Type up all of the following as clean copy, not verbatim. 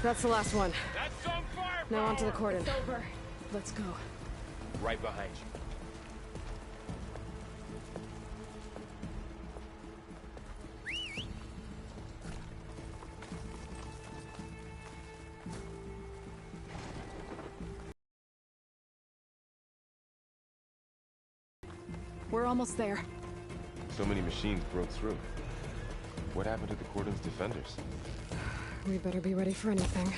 That's the last one. That's some firepower! Now onto the cordon. It's over. Let's go. Right behind you. We're almost there. So many machines broke through. What happened to the Cordon's defenders? We better be ready for anything.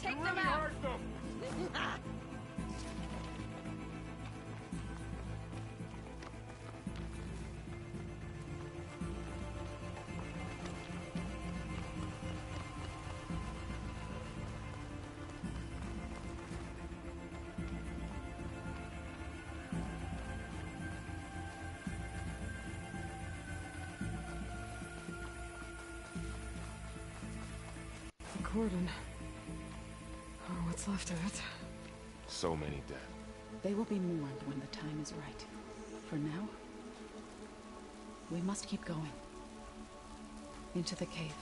Take them out! Cordon. Or what's left of it. So many dead. They will be mourned when the time is right. For now, we must keep going. Into the cave.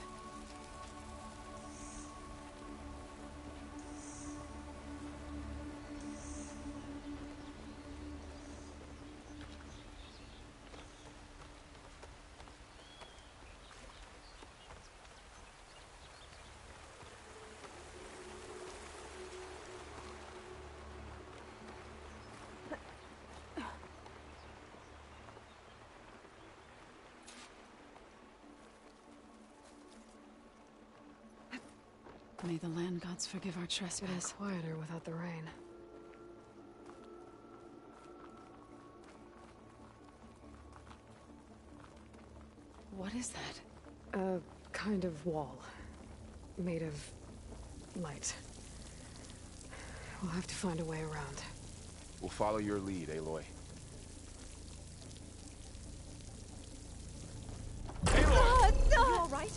May the land gods forgive our trespass. It's quieter without the rain. What is that? A kind of wall. Made of light. We'll have to find a way around. We'll follow your lead, Aloy. You all right?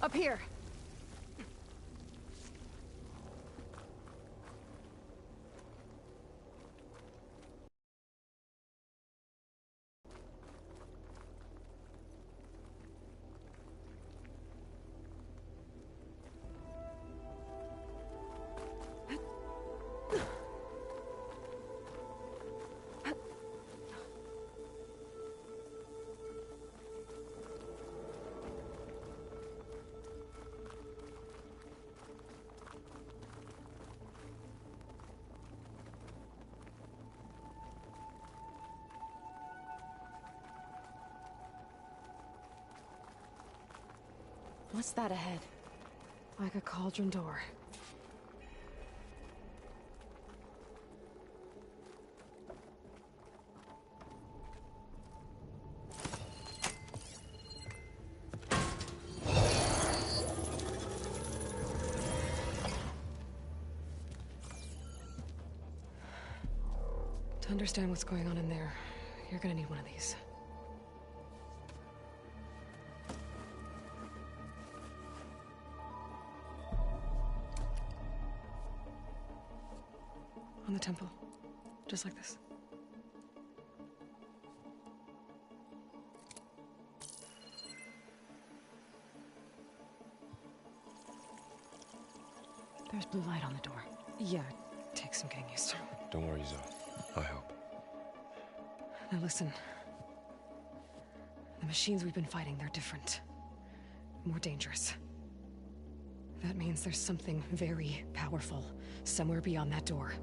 Up here! What's that ahead? Like a cauldron door. To understand what's going on in there, you're gonna need one of these. On the temple. Just like this. There's blue light on the door. Yeah, it takes some getting used to. Don't worry, Zoe. I'll help. Now listen. The machines we've been fighting, they're different. More dangerous. That means there's something very powerful somewhere beyond that door.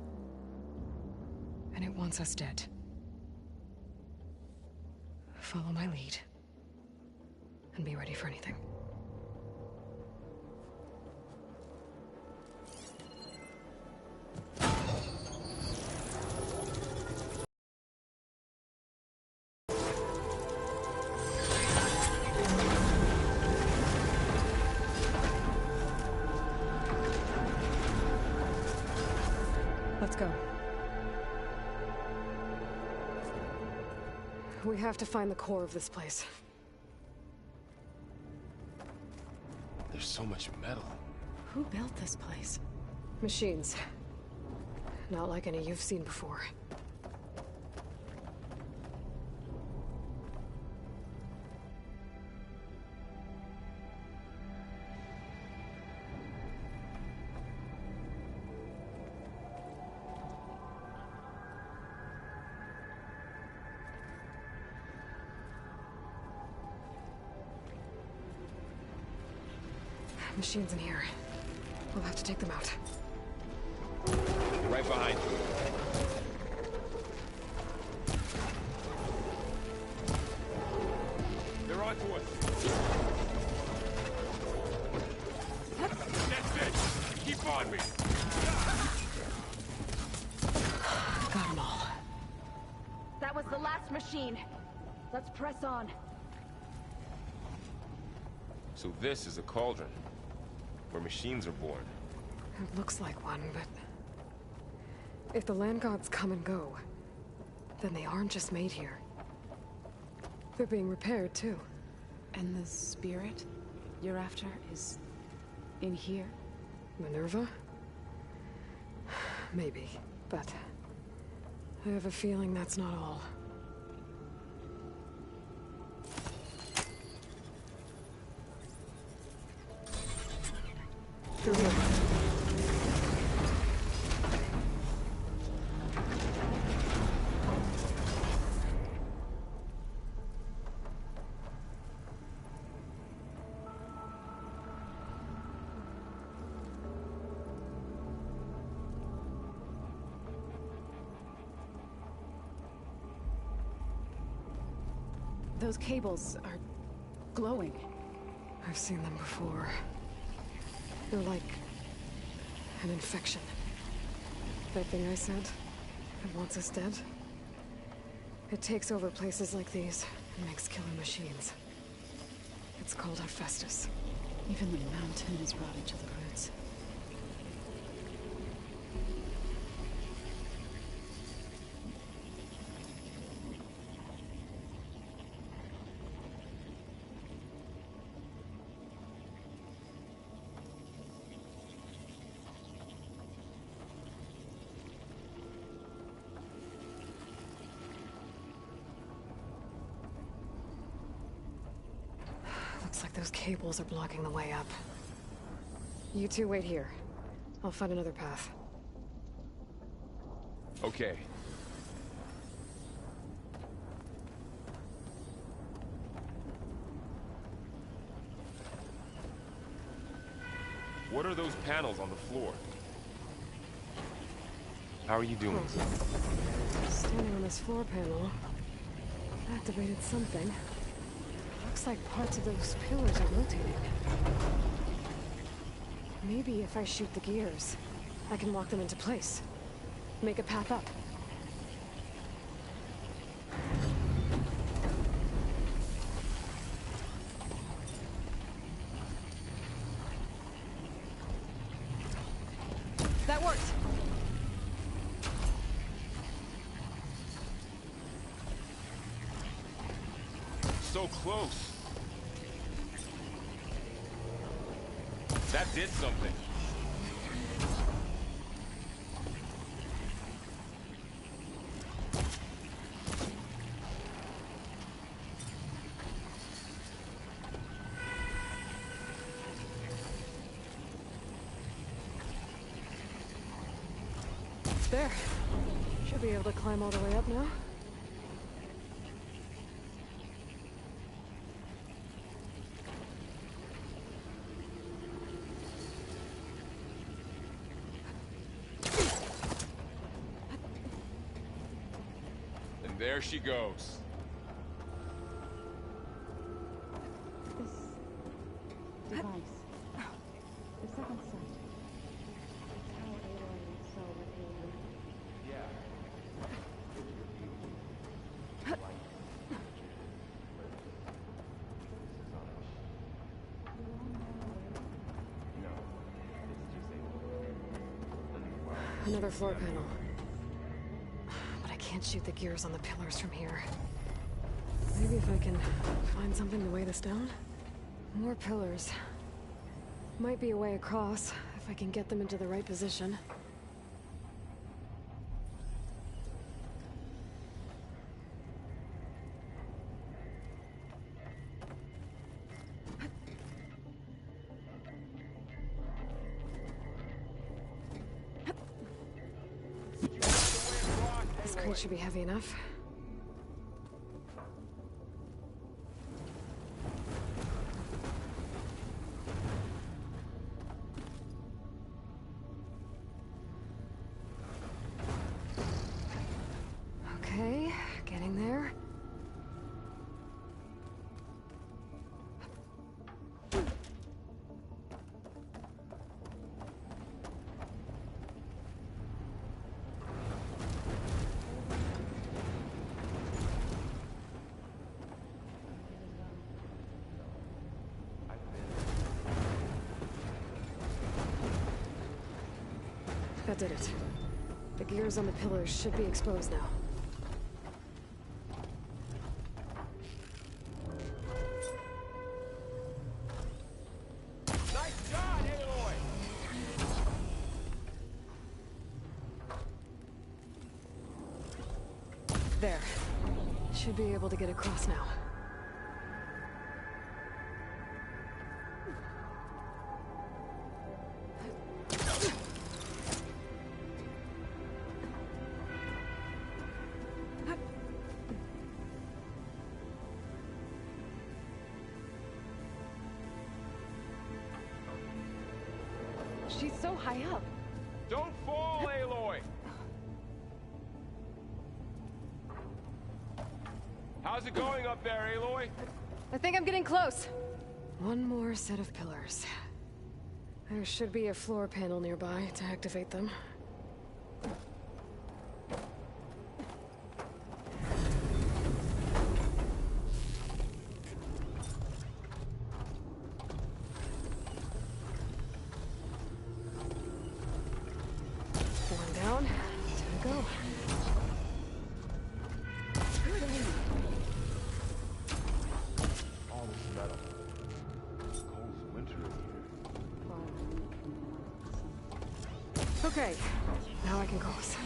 And it wants us dead. Follow my lead. And be ready for anything. Let's go. We have to find the core of this place. There's so much metal. Who built this place? Machines. Not like any you've seen before. Machines in here. We'll have to take them out. Right behind you. They're on to us. That's it. Keep on me. Got them all. That was the last machine. Let's press on. So this is a cauldron, where machines are born. It looks like one, but... if the land gods come and go, then they aren't just made here. They're being repaired, too. And the spirit you're after is in here? Minerva? Maybe, but... I have a feeling that's not all. Through here. Those cables are glowing. I've seen them before. They're like... an infection. That thing I said, that wants us dead? It takes over places like these, and makes killer machines. It's called Hephaestus. Even the mountain is rotted to the roots. Looks like those cables are blocking the way up. You two wait here. I'll find another path. Okay. What are those panels on the floor? How are you doing? Standing on this floor panel, activated something. Looks like parts of those pillars are rotating. Maybe if I shoot the gears, I can lock them into place. Make a path up. That worked! So close. That did something. There. Should be able to climb all the way up now. There she goes. This device, the second sight, it's how Aloy saw with Gildun. Another floor panel. But I can't shoot the gears on the pillars from here. Maybe if I can find something to weigh this down? More pillars. Might be a way across, if I can get them into the right position. This crate should be heavy enough. Okay, getting there. That did it. The gears on the pillars should be exposed now. Nice job, Aloy! There. Should be able to get across now. She's so high up. Don't fall, Aloy! How's it going up there, Aloy? I think I'm getting close. One more set of pillars. There should be a floor panel nearby to activate them. One down. Time to go. All this metal. Cold winter here. Okay, now I can cross.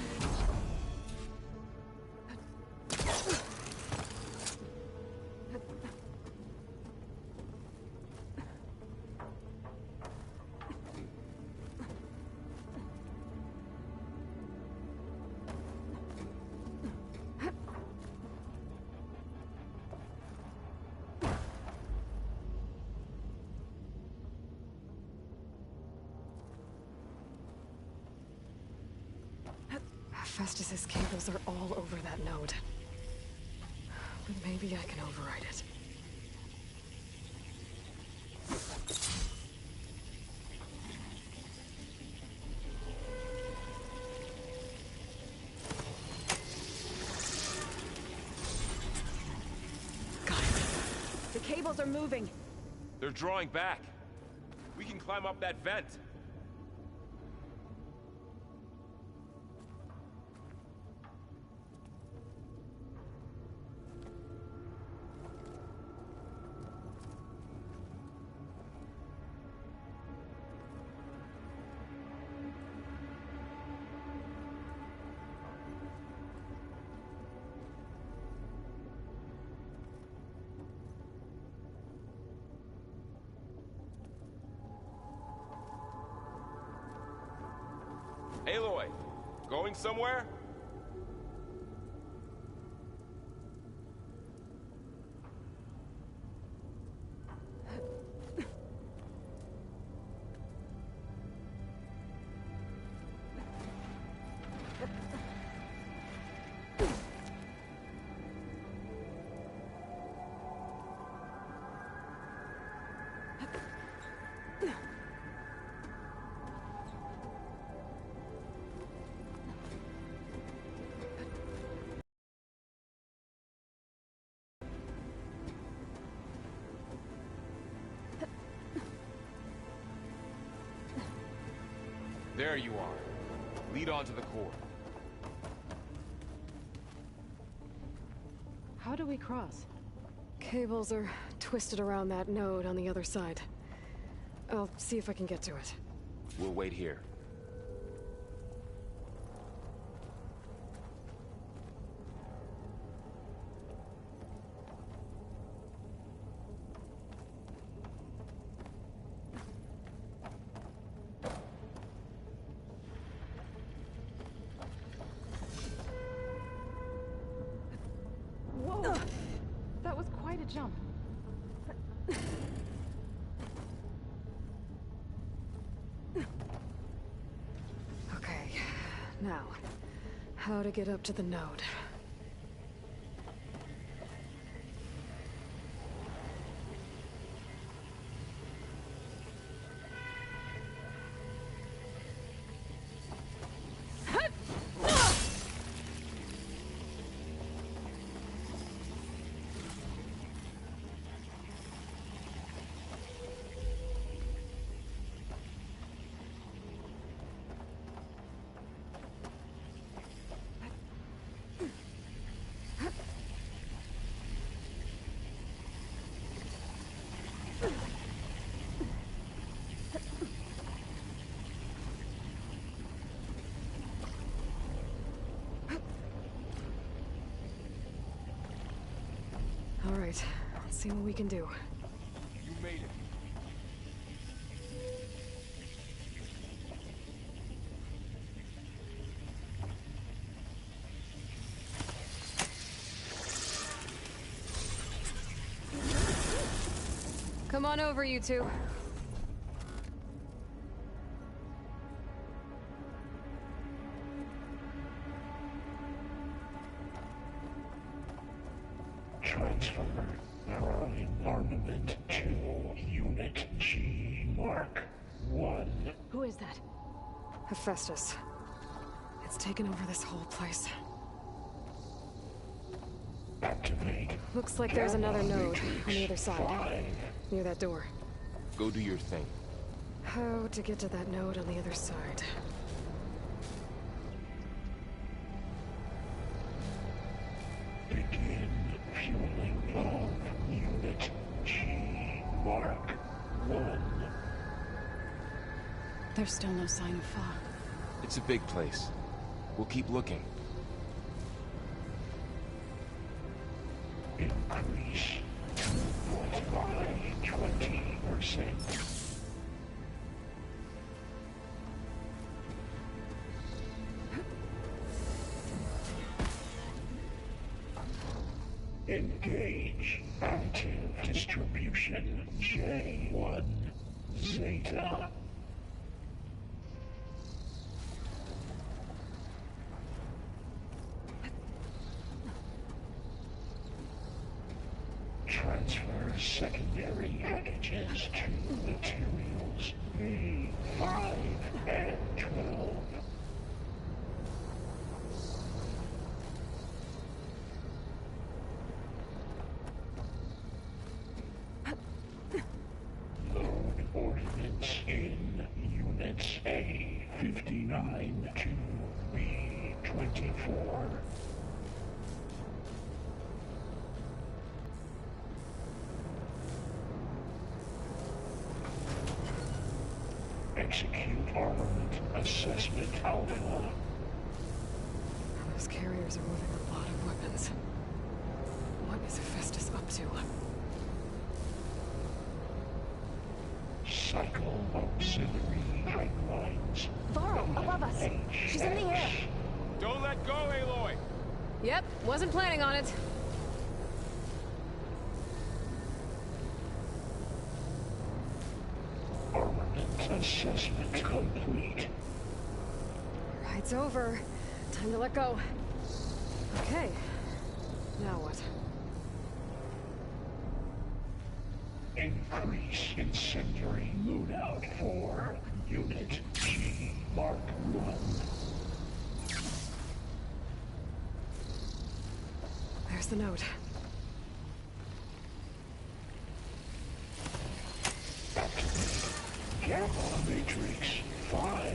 Festus's cables are all over that node. But maybe I can override it. Got it. The cables are moving. They're drawing back. We can climb up that vent. Aloy, going somewhere? There you are. Lead on to the core. How do we cross? Cables are twisted around that node on the other side. I'll see if I can get to it. We'll wait here. Whoa! That was quite a jump. Okay, now, how to get up to the node. All right, let's see what we can do. You made it. Come on over, you two. Transfer Aloy armament to Unit G Mark 1. Who is that? Hephaestus. It's taken over this whole place. Activate. Looks like there's another node on the other side, 5. near that door. Go do your thing. How to get to that node on the other side? Begin fueling of Unit G Mark 1. There's still no sign of fog. It's a big place. We'll keep looking. Increase by 20%. Engage active distribution J1 Zeta. Transfer secondary packages to materials B5 and 12. Load ordnance in Units A59 to B24. Execute armament assessment alpha. Those carriers are moving a lot of weapons. What is Hephaestus up to? Cycle auxiliary pipelines. Varro, above us. She's in the air. Don't let go, Aloy! Yep, wasn't planning on it. Armament assessment complete. Ride's over. Time to let go. Okay. Now what? Increase incendiary loadout for Unit G Mark 1. There's the note. Activate Gamma Matrix 5.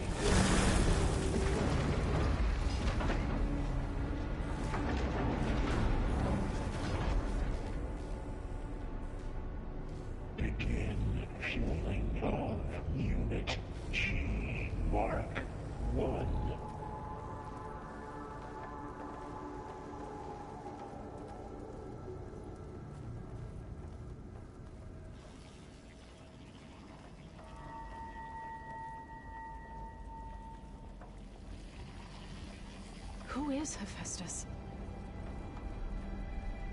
Who is Hephaestus?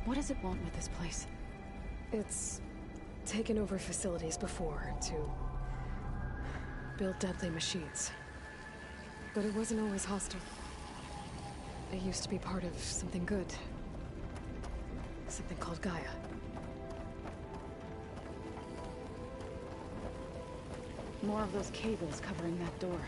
What does it want with this place? It's taken over facilities before to build deadly machines. But it wasn't always hostile. It used to be part of something good. Something called Gaia. More of those cables covering that door.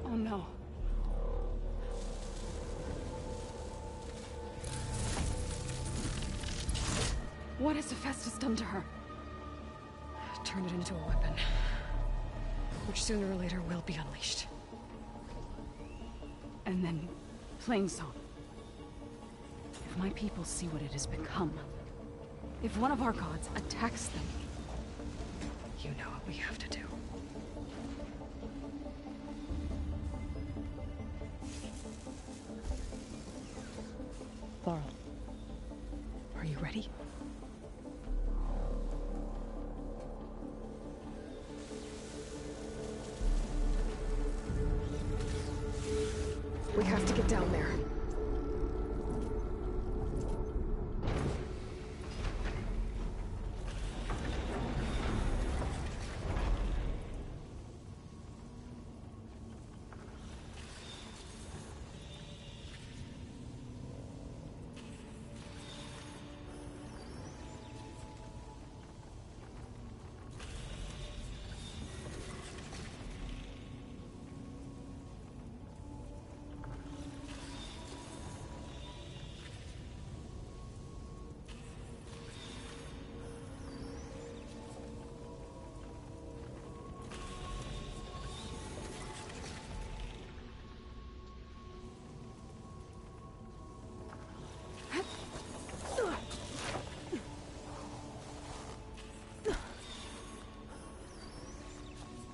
Oh no. What has Hephaestus done to her? Turn it into a weapon. Which sooner or later will be unleashed. And then, Plainsong. If my people see what it has become, if one of our gods attacks them... You know what we have to do. Varl. Are you ready? We have to get down there.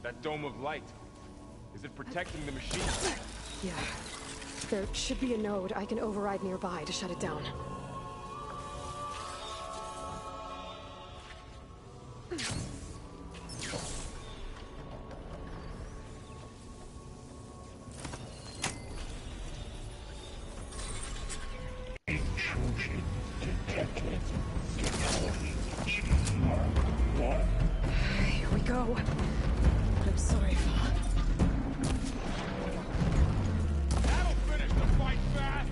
That dome of light. Is it protecting the machine? Yeah. There should be a node I can override nearby to shut it down. Intrusion detected. Mark 1. Here we go. I'm sorry, Fa. That'll finish the fight fast!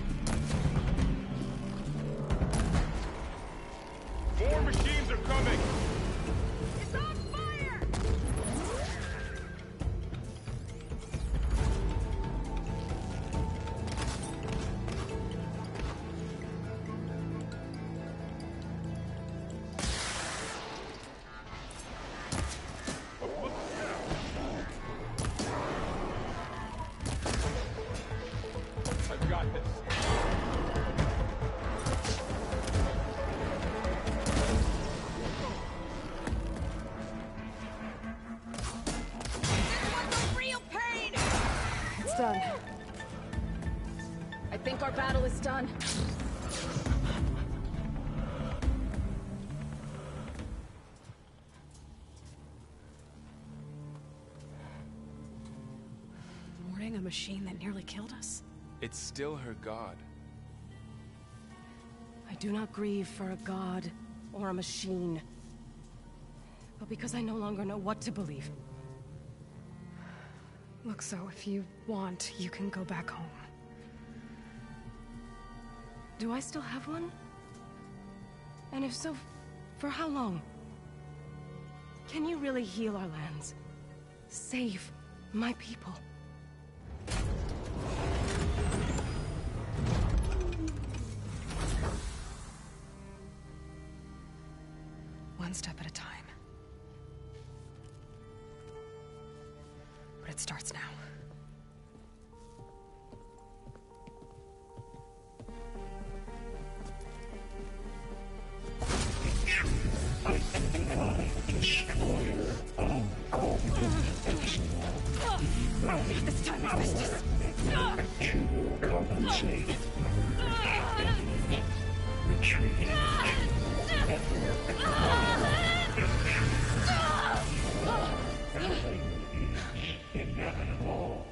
More machines are coming! It's on fire! I've got this. Real pain! It's done. I think our battle is done. Mourning a machine that nearly killed us? It's still her god. I do not grieve for a god or a machine, but because I no longer know what to believe. Look, so if you want, you can go back home. Do I still have one? And if so, for how long? Can you really heal our lands? Save my people? One step at a time. But it starts now. Identify destroyer of Cauldron Xi. Not this time, Hephaestus! To compensate. Retreat. Inevitable.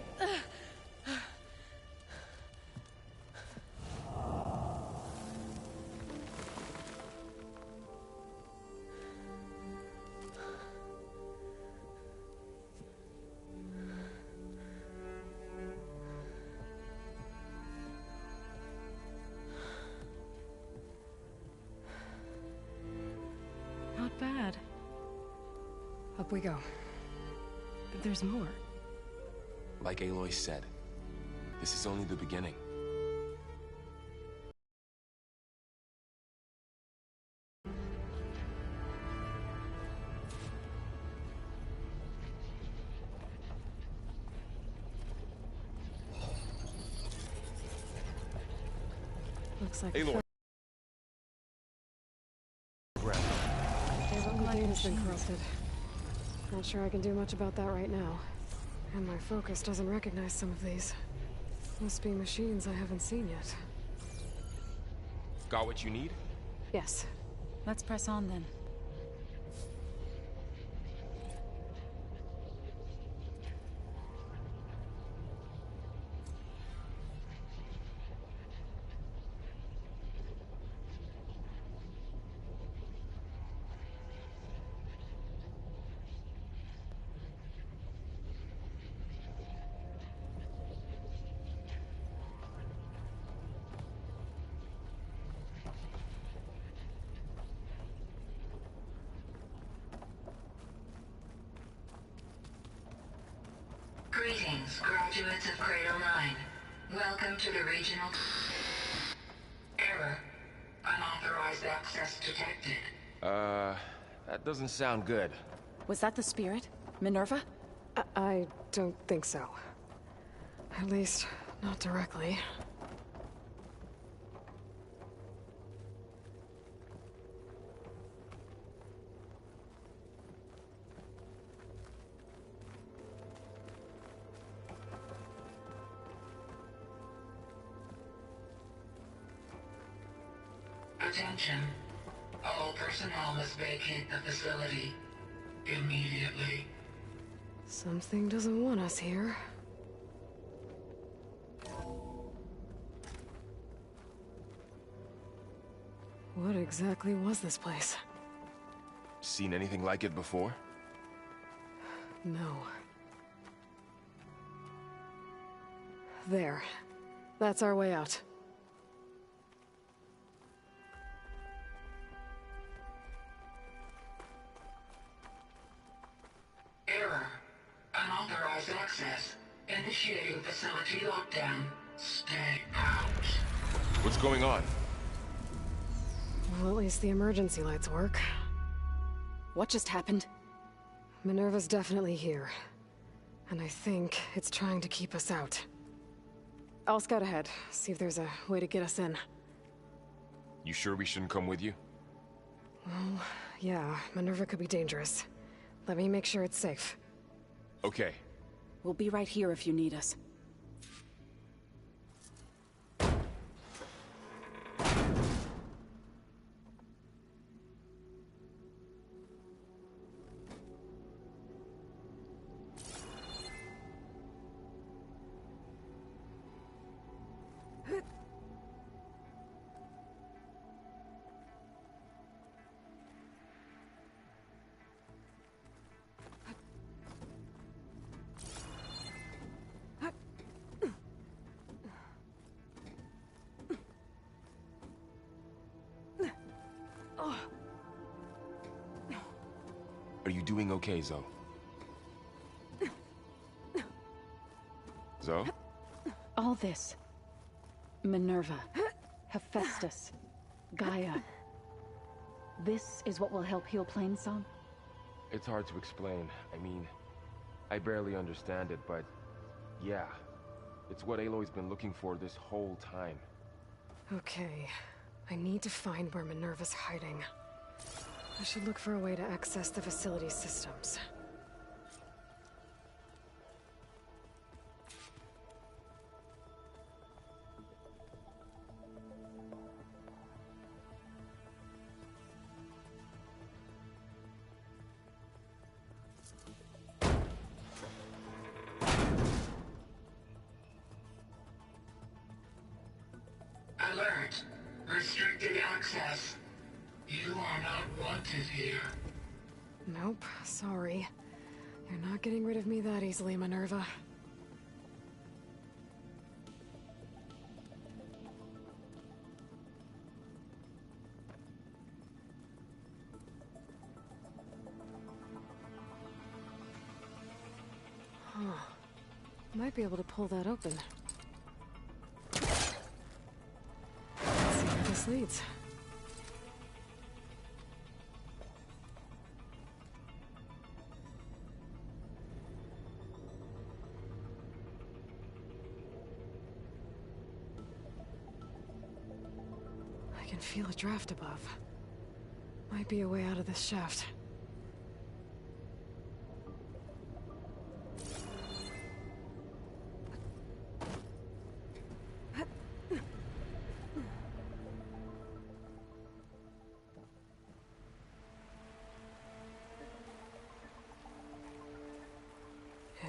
Not bad. Up we go. There's more. Like Aloy said, this is only the beginning. Looks like Aloy. the data's been corrupted. Not sure I can do much about that right now. And my focus doesn't recognize some of these. Must be machines I haven't seen yet. Got what you need? Yes. Let's press on then. Greetings, graduates of Cradle 9. Welcome to the regional... Error. Unauthorized access detected. That doesn't sound good. Was that the spirit? Minerva? I don't think so. At least, not directly. Attention. All personnel must vacate the facility. Immediately. Something doesn't want us here. What exactly was this place? Seen anything like it before? No. There. That's our way out. Error. Unauthorized access. Initiating facility lockdown. Stay out. What's going on? Well, at least the emergency lights work. What just happened? Minerva's definitely here. And I think it's trying to keep us out. I'll scout ahead, see if there's a way to get us in. You sure we shouldn't come with you? Well, yeah, Minerva could be dangerous. Let me make sure it's safe. Okay. We'll be right here if you need us. Are you doing okay, Zoe? Zoe? All this. Minerva. Hephaestus. Gaia. This is what will help heal Plainsong? It's hard to explain. I mean, I barely understand it, but yeah. It's what Aloy's been looking for this whole time. Okay. I need to find where Minerva's hiding. I should look for a way to access the facility's systems. Alert. Restricted access. You are not wanted here. Nope, sorry. You're not getting rid of me that easily, Minerva. Huh. Might be able to pull that open. Let's see where this leads. I can feel a draft above. Might be a way out of this shaft.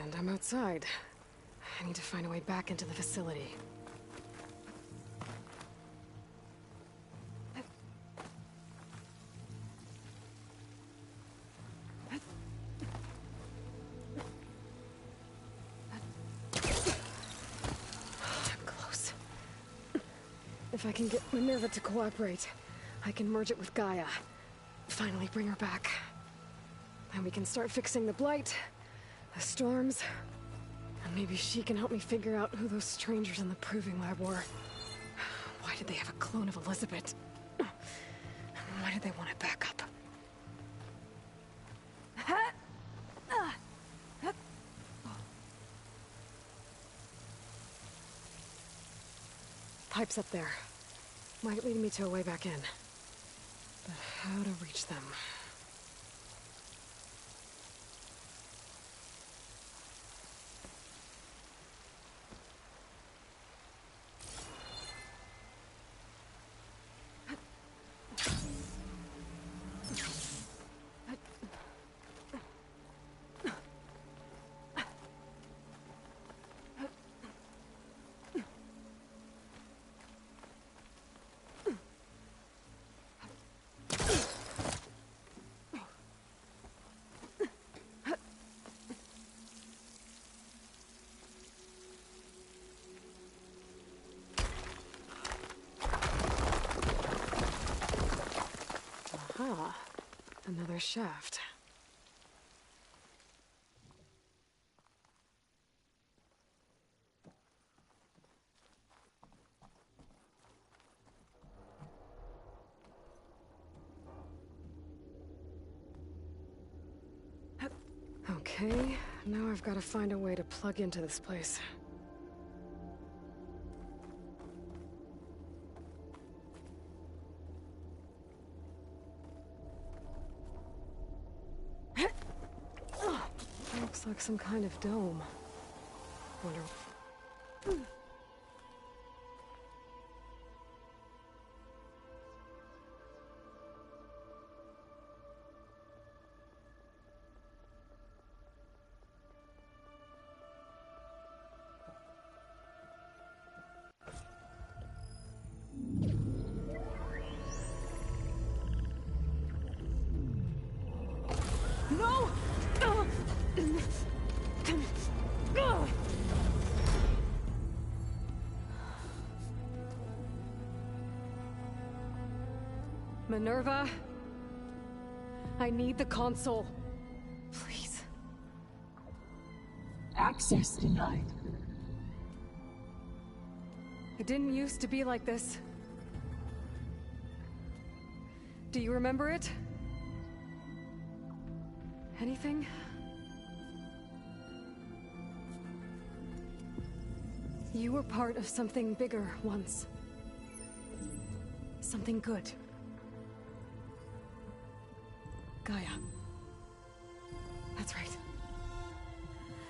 And I'm outside. I need to find a way back into the facility. Close. If I can get Minerva to cooperate, I can merge it with Gaia. Finally bring her back. Then we can start fixing the blight, the storms, and maybe she can help me figure out who those strangers in the proving lab were. Why did they have a clone of Elizabeth? Why did they want it back up? Pipes up there. Might lead me to a way back in. But how to reach them? Aha, another shaft. Okay, now I've got to find a way to plug into this place. Looks like some kind of dome. Wonder... No! Minerva, I need the console. Please. Access denied. It didn't used to be like this. Do you remember it? Anything? You were part of something bigger once. Something good. Gaia. That's right.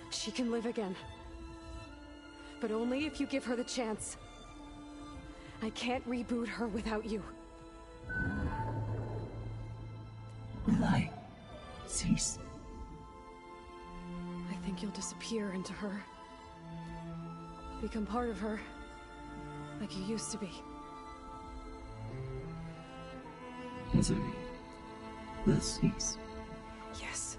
She can live again. But only if you give her the chance. I can't reboot her without you. Will I cease? I think you'll disappear into her. Become part of her, like you used to be. misery will cease. Yes.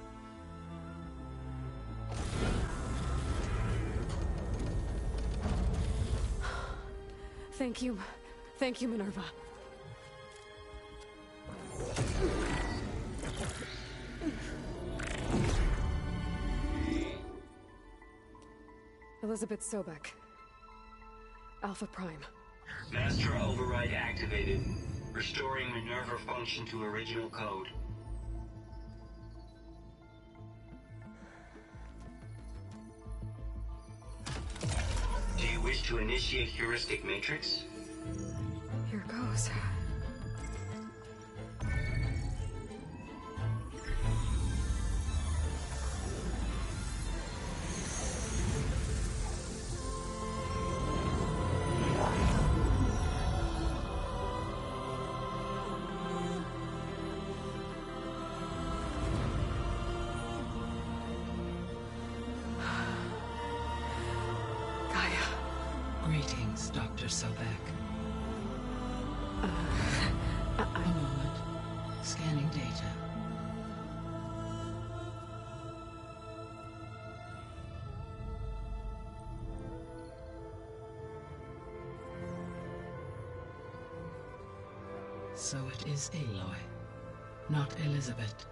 Thank you. Thank you, Minerva. Elizabeth Sobek. Alpha Prime. Master override activated. Restoring Minerva function to original code. Do you wish to initiate heuristic matrix? Here goes. Greetings, Dr. Sobek. A moment. Scanning data. So it is Aloy, not Elizabeth.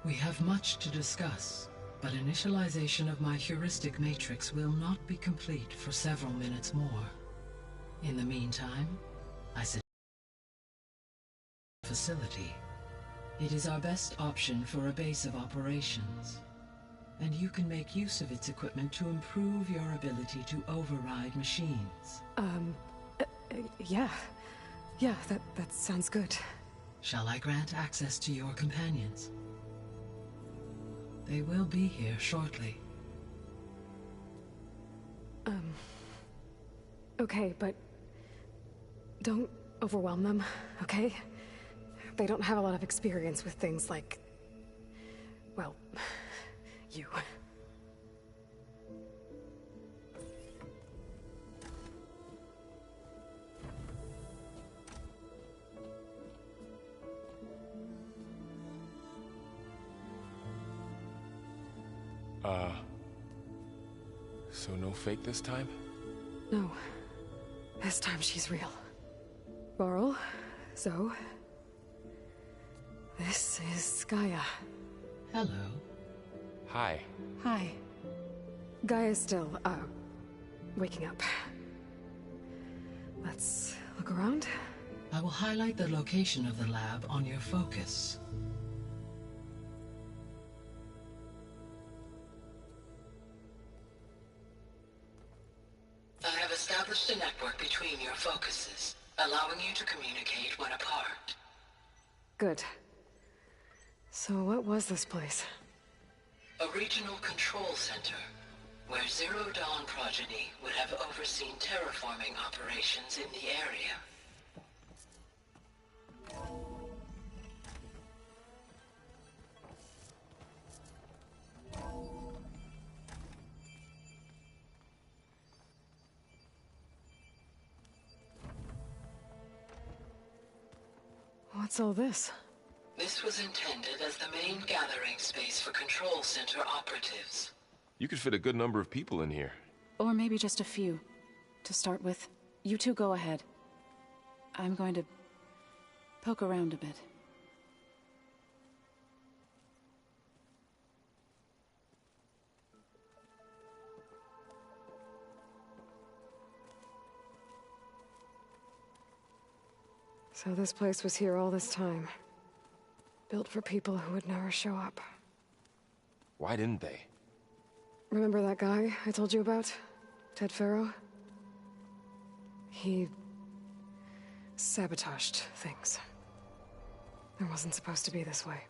We have much to discuss, but initialization of my heuristic matrix will not be complete for several minutes more. In the meantime, I suggest facility. It is our best option for a base of operations, and you can make use of its equipment to improve your ability to override machines. Yeah. Yeah, that sounds good. Shall I grant access to your companions? They will be here shortly. Okay, but don't overwhelm them, okay? They don't have a lot of experience with things like, well, you. So no fake this time? No. This time she's real. Varl, Zoe. This is Gaia. Hello. Hi. Hi. Gaia's still, waking up. Let's look around. I will highlight the location of the lab on your focus. I have established a network between your focuses, allowing you to communicate when apart. Good. So what was this place? A regional control center, where Zero Dawn progeny would have overseen terraforming operations in the area. What's all this? This was intended as the main gathering space for control center operatives. You could fit a good number of people in here. Or maybe just a few. To start with, you two go ahead. I'm going to poke around a bit. So this place was here all this time. Built for people who would never show up. Why didn't they? Remember that guy I told you about? Ted Farrow? He sabotaged things. It wasn't supposed to be this way.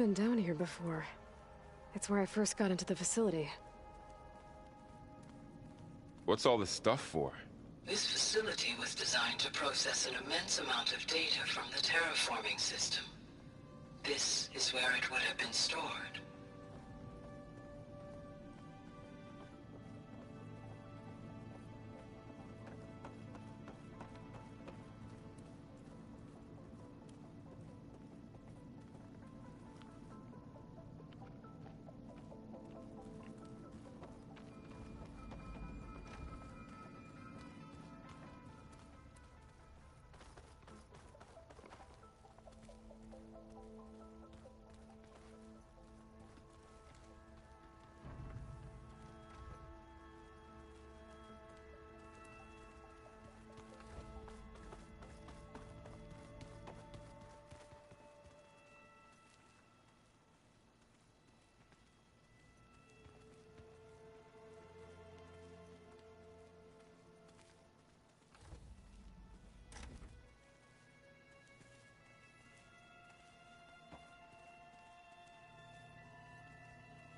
been down here before. It's where I first got into the facility. What's all this stuff for? This facility was designed to process an immense amount of data from the terraforming system. This is where it would have been stored.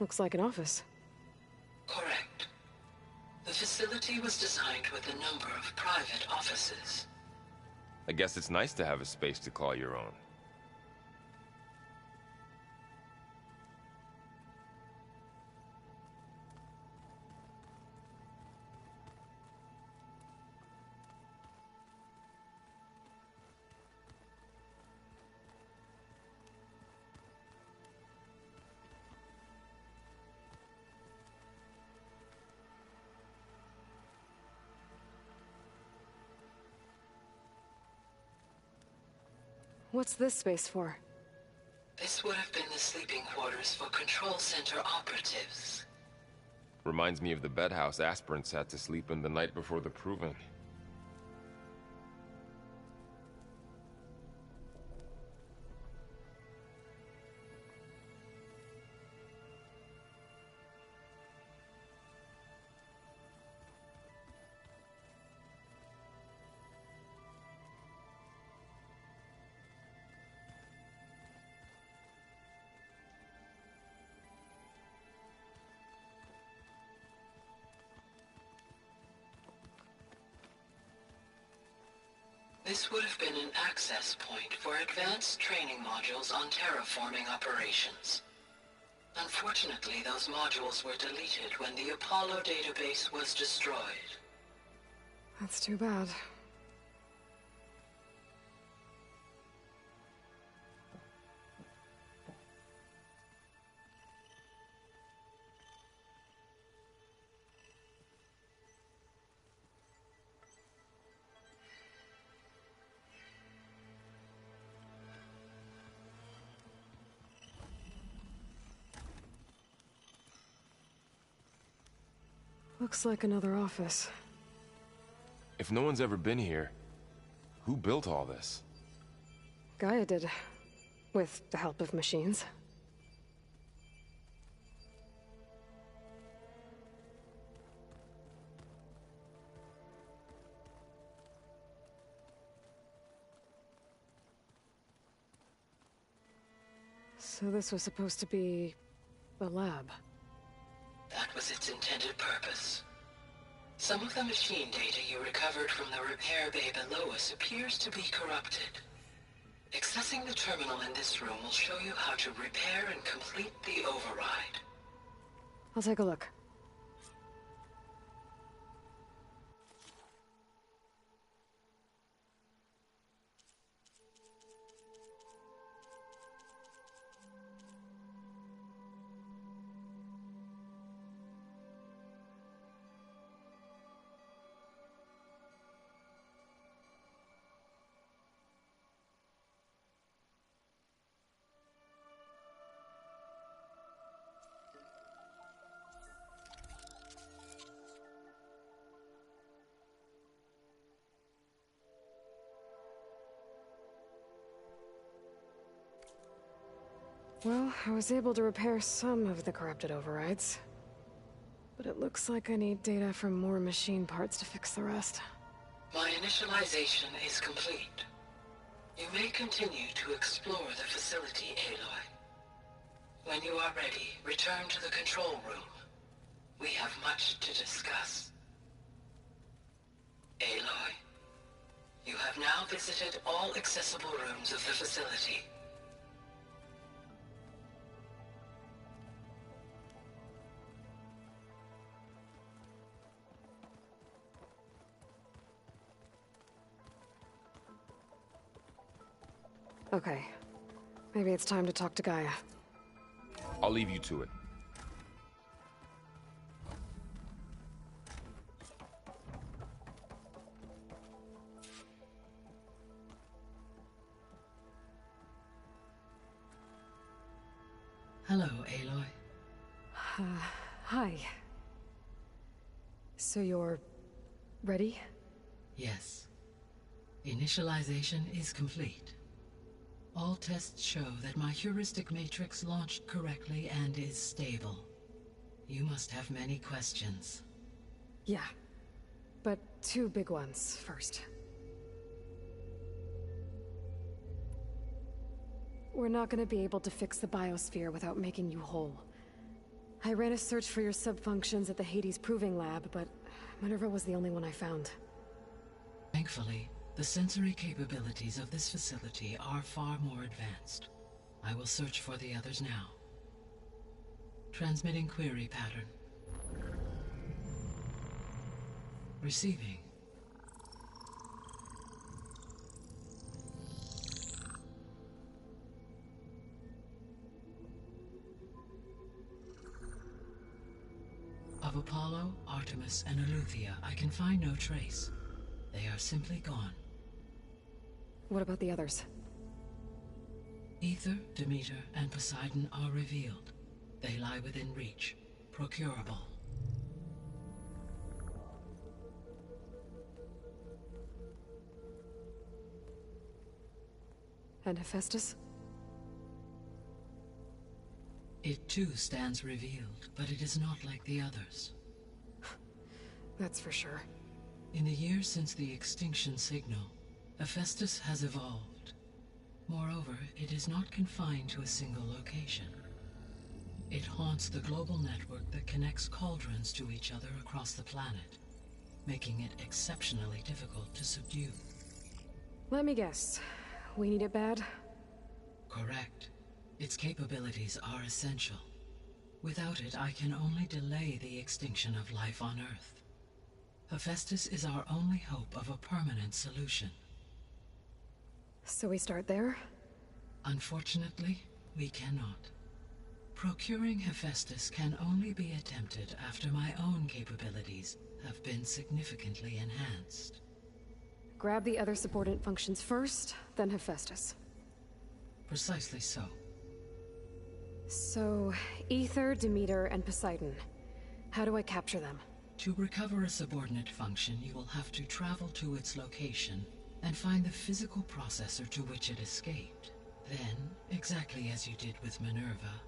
Looks like an office. Correct. The facility was designed with a number of private offices. I guess it's nice to have a space to call your own. What's this space for? This would have been the sleeping quarters for Control Center operatives. Reminds me of the bedhouse aspirants had to sleep in the night before the proving. This would have been an access point for advanced training modules on terraforming operations. Unfortunately, those modules were deleted when the Apollo database was destroyed. That's too bad. Looks like another office. If no one's ever been here, who built all this? Gaia did, with the help of machines. So this was supposed to be a lab. That was its intended purpose. Some of the machine data you recovered from the repair bay below us appears to be corrupted. Accessing the terminal in this room will show you how to repair and complete the override. I'll take a look. Well, I was able to repair some of the corrupted overrides. But it looks like I need data from more machine parts to fix the rest. My initialization is complete. You may continue to explore the facility, Aloy. When you are ready, return to the control room. We have much to discuss. Aloy, you have now visited all accessible rooms of the facility. Okay. Maybe it's time to talk to Gaia. I'll leave you to it. Hello, Aloy. Hi. So you're... ready? Yes. Initialization is complete. All tests show that my heuristic matrix launched correctly and is stable. You must have many questions. Yeah. But two big ones first. We're not gonna be able to fix the biosphere without making you whole. I ran a search for your subfunctions at the Hades Proving Lab, but Minerva was the only one I found. Thankfully, the sensory capabilities of this facility are far more advanced. I will search for the others now. Transmitting query pattern. Receiving. Of Apollo, Artemis, and Eleuthia, I can find no trace. They are simply gone. What about the others? Ether, Demeter, and Poseidon are revealed. They lie within reach, procurable. And Hephaestus? It too stands revealed, but it is not like the others. That's for sure. In the years since the extinction signal, Hephaestus has evolved. Moreover, it is not confined to a single location. It haunts the global network that connects cauldrons to each other across the planet, making it exceptionally difficult to subdue. Let me guess. We need it bad? Correct. Its capabilities are essential. Without it, I can only delay the extinction of life on Earth. Hephaestus is our only hope of a permanent solution. So we start there? Unfortunately, we cannot. Procuring Hephaestus can only be attempted after my own capabilities have been significantly enhanced. Grab the other subordinate functions first, then Hephaestus. Precisely so. So, Ether, Demeter, and Poseidon. How do I capture them? To recover a subordinate function, you will have to travel to its location and find the physical processor to which it escaped. Then, exactly as you did with Minerva,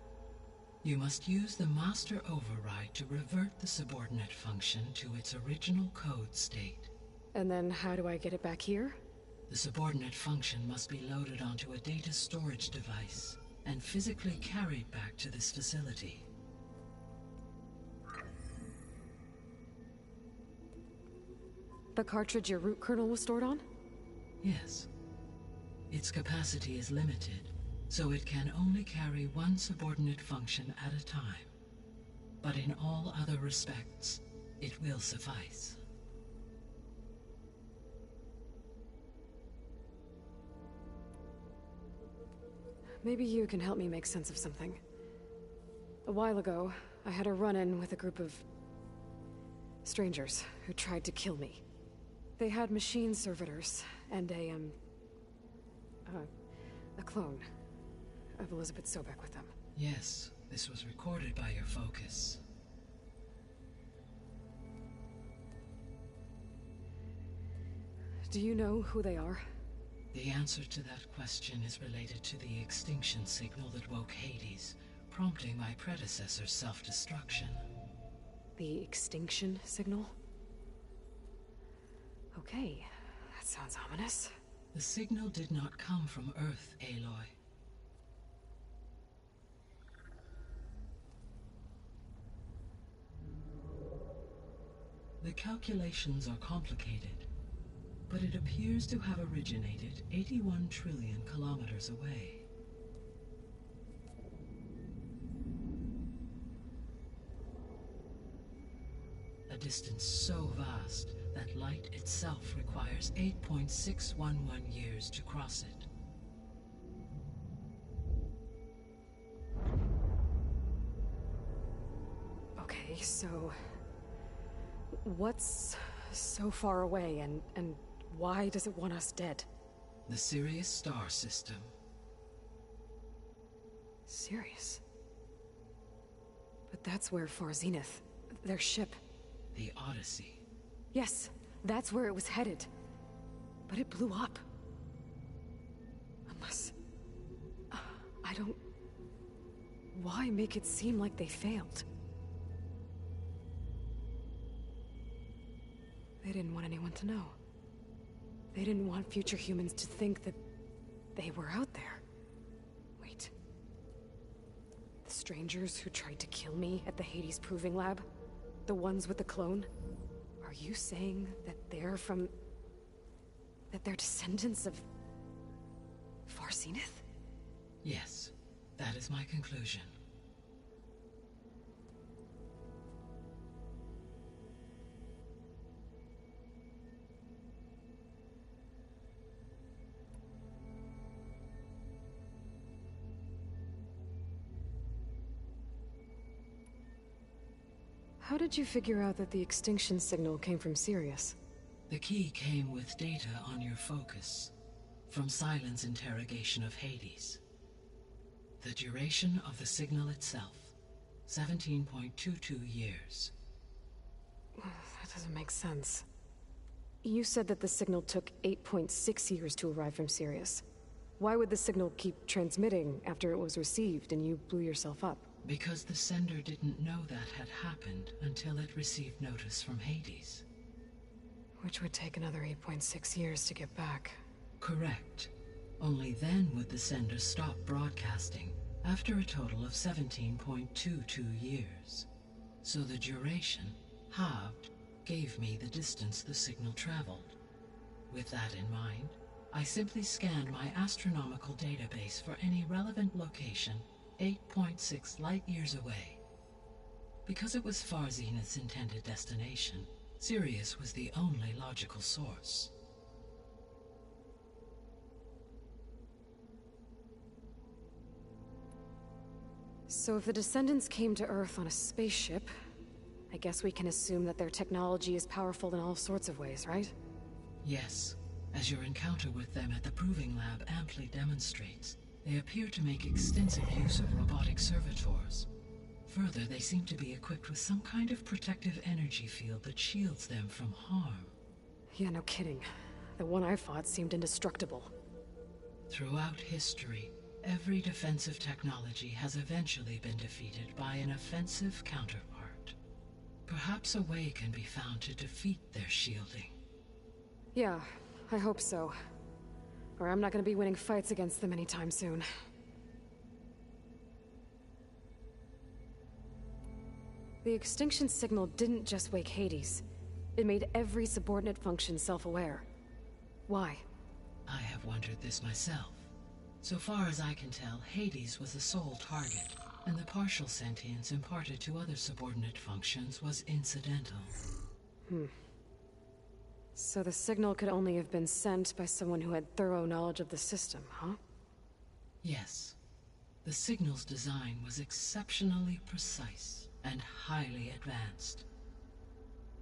you must use the master override to revert the subordinate function to its original code state. And then how do I get it back here? The subordinate function must be loaded onto a data storage device and physically carried back to this facility. The cartridge your root kernel was stored on? Yes. Its capacity is limited, so it can only carry one subordinate function at a time. But in all other respects, it will suffice. Maybe you can help me make sense of something. A while ago, I had a run-in with a group of strangers who tried to kill me. They had machine servitors and a clone of Elizabeth Sobek with them. Yes, this was recorded by your focus. Do you know who they are? The answer to that question is related to the extinction signal that woke Hades, prompting my predecessor's self-destruction. The extinction signal? Okay, that sounds ominous. The signal did not come from Earth, Aloy. The calculations are complicated, but it appears to have originated 81 trillion kilometers away. A distance so vast that light itself requires 8.611 years to cross it. Okay, so... what's so far away, and why does it want us dead? The Sirius star system. Sirius? But that's where Far Zenith, their ship... The Odyssey. Yes, that's where it was headed. But it blew up. Unless... I don't... Why make it seem like they failed? They didn't want anyone to know. They didn't want future humans to think that they were out there. Wait. The strangers who tried to kill me at the Hades Proving Lab? The ones with the clone? Are you saying that they're from... that they're descendants of... Far Zenith? Yes, that is my conclusion. How did you figure out that the extinction signal came from Sirius? The key came with data on your focus, from Silent's interrogation of Hades. The duration of the signal itself, 17.22 years. That doesn't make sense. You said that the signal took 8.6 years to arrive from Sirius. Why would the signal keep transmitting after it was received and you blew yourself up? Because the sender didn't know that had happened until it received notice from Hades. Which would take another 8.6 years to get back. Correct. Only then would the sender stop broadcasting, after a total of 17.22 years. So the duration, halved, gave me the distance the signal traveled. With that in mind, I simply scanned my astronomical database for any relevant location 8.6 light-years away. Because it was Far Zenith's intended destination, Sirius was the only logical source. So if the descendants came to Earth on a spaceship, I guess we can assume that their technology is powerful in all sorts of ways, right? Yes, as your encounter with them at the Proving Lab amply demonstrates. They appear to make extensive use of robotic servitors. Further, they seem to be equipped with some kind of protective energy field that shields them from harm. Yeah, no kidding. The one I fought seemed indestructible. Throughout history, every defensive technology has eventually been defeated by an offensive counterpart. Perhaps a way can be found to defeat their shielding. Yeah, I hope so. Or I'm not gonna be winning fights against them anytime soon. The extinction signal didn't just wake Hades. It made every subordinate function self-aware. Why? I have wondered this myself. So far as I can tell, Hades was the sole target, and the partial sentience imparted to other subordinate functions was incidental. So the signal could only have been sent by someone who had thorough knowledge of the system, huh? Yes. The signal's design was exceptionally precise and highly advanced.